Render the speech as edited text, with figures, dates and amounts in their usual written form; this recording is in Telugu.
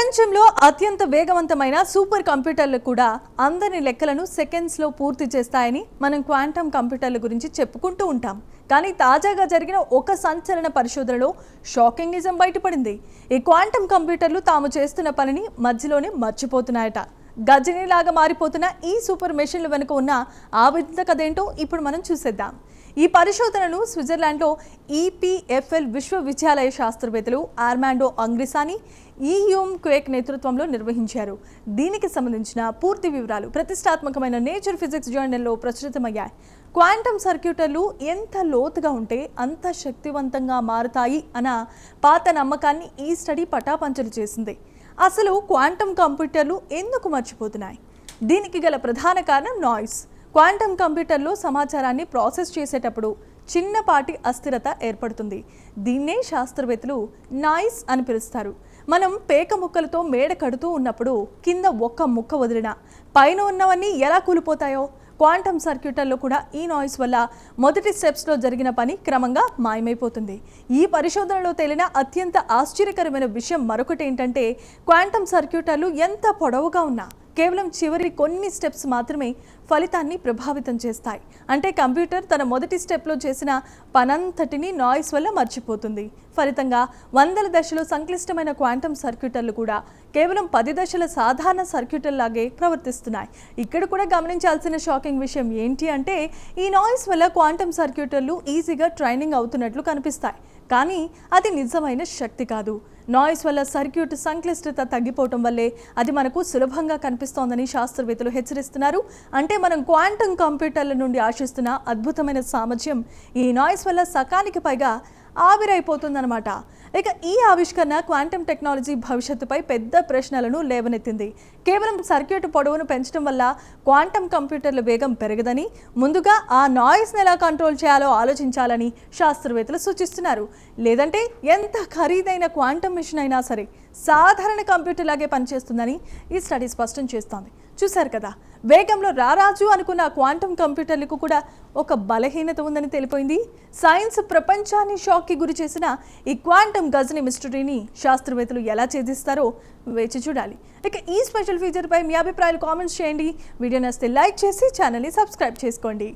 ప్రపంచంలో అత్యంత వేగవంతమైన సూపర్ కంప్యూటర్లు కూడా అందరి లెక్కలను సెకండ్స్లో పూర్తి చేస్తాయని మనం క్వాంటమ్ కంప్యూటర్ల గురించి చెప్పుకుంటూ ఉంటాం. కానీ తాజాగా జరిగిన ఒక సంచలన పరిశోధనలో షాకింగ్ నిజం బయటపడింది. ఈ క్వాంటమ్ కంప్యూటర్లు తాము చేస్తున్న పనిని మధ్యలోనే మర్చిపోతున్నాయట. గజనీలాగా మారిపోతున్న ఈ సూపర్ మెషిన్ల వెనుక ఉన్న ఆ వింత కథేంటో ఇప్పుడు మనం చూసేద్దాం. ఈ పరిశోధనను స్విట్జర్లాండ్లో ఈపీఎఫ్ఎల్ విశ్వవిద్యాలయ శాస్త్రవేత్తలు ఆర్మాండో అంగ్రిసాని, ఈహ్యూమ్ క్వేక్ నేతృత్వంలో నిర్వహించారు. దీనికి సంబంధించిన పూర్తి వివరాలు ప్రతిష్టాత్మకమైన నేచర్ ఫిజిక్స్ జర్నల్లో ప్రచురితమయ్యాయి. క్వాంటమ్ సర్క్యూటర్లు ఎంత లోతుగా ఉంటే అంత శక్తివంతంగా మారుతాయి అన్న పాత నమ్మకాన్ని ఈ స్టడీ పటాపంచలు చేసింది. అసలు క్వాంటమ్ కంప్యూటర్లు ఎందుకు మర్చిపోతున్నాయి? దీనికి గల ప్రధాన కారణం నాయిస్. క్వాంటమ్ కంప్యూటర్లో సమాచారాన్ని ప్రాసెస్ చేసేటప్పుడు చిన్నపాటి అస్థిరత ఏర్పడుతుంది. దీన్నే శాస్త్రవేత్తలు నాయిస్ అని పిలుస్తారు. మనం పేక ముక్కలతో మేడ కడుతూ ఉన్నప్పుడు కింద ఒక్క ముక్క వదిలినా పైన ఉన్నవన్నీ ఎలా కూలిపోతాయో, క్వాంటమ్ సర్క్యూటర్లో కూడా ఈ నాయిస్ వల్ల మొదటి స్టెప్స్లో జరిగిన పని క్రమంగా మాయమైపోతుంది. ఈ పరిశోధనలో తేలిన అత్యంత ఆశ్చర్యకరమైన విషయం మరొకటి ఏంటంటే, క్వాంటమ్ సర్క్యూటర్లు ఎంత పొడవుగా ఉన్నా కేవలం చివరి కొన్ని స్టెప్స్ మాత్రమే ఫలితాన్ని ప్రభావితం చేస్తాయి. అంటే కంప్యూటర్ తన మొదటి స్టెప్లో చేసిన పనంతటిని నాయిస్ వల్ల మర్చిపోతుంది. ఫలితంగా వందల దశలు సంక్లిష్టమైన క్వాంటమ్ సర్క్యూటర్లు కూడా కేవలం 10 దశల సాధారణ సర్క్యూటర్లాగే ప్రవర్తిస్తున్నాయి. ఇక్కడ కూడా గమనించాల్సిన షాకింగ్ విషయం ఏంటి అంటే, ఈ నాయిస్ వల్ల క్వాంటమ్ సర్క్యూటర్లు ఈజీగా ట్రైనింగ్ అవుతున్నట్లు కనిపిస్తాయి. కానీ అది నిజమైన శక్తి కాదు. నాయిస్ వల్ల సర్క్యూట్ సంక్లిష్టత తగ్గిపోవటం వల్లే అది మనకు సులభంగా కనిపిస్తోందని శాస్త్రవేత్తలు హెచ్చరిస్తున్నారు. అంటే మనం క్వాంటమ్ కంప్యూటర్ల నుండి ఆశిస్తున్న అద్భుతమైన సామర్థ్యం ఈ నాయిస్ వల్ల సకానికి పైగా ఆవిరైపోతుందన్నమాట. ఇక ఈ ఆవిష్కరణ క్వాంటమ్ టెక్నాలజీ భవిష్యత్తుపై పెద్ద ప్రశ్నలను లేవనెత్తింది. కేవలం సర్క్యూట్ పొడవును పెంచడం వల్ల క్వాంటమ్ కంప్యూటర్ల వేగం పెరగదని, ముందుగా ఆ నాయిస్ని ఎలా కంట్రోల్ చేయాలో ఆలోచించాలని శాస్త్రవేత్తలు సూచిస్తున్నారు. లేదంటే ఎంత ఖరీదైన క్వాంటమ్ మిషన్ అయినా సరే సాధారణ కంప్యూటర్ లాగే పనిచేస్తుందని ఈ స్టడీ స్పష్టం చేస్తోంది. చూశారు కదా, వేగంలో రారాజు అనుకున్న క్వాంటమ్ కంప్యూటర్లకు కూడా ఒక బలహీనత ఉందని తెలిపోయింది. సైన్స్ ప్రపంచాన్ని షాక్కి గురి చేసిన ఈ క్వాంటమ్ గజని మిస్టరీని శాస్త్రవేత్తలు ఎలా ఛేదిస్తారో వేచి చూడాలి. ఇక ఈ స్పెషల్ ఫీచర్పై మీ అభిప్రాయాలు కామెంట్స్ చేయండి. వీడియో నచ్చితే లైక్ చేసి ఛానల్ని సబ్స్క్రైబ్ చేసుకోండి.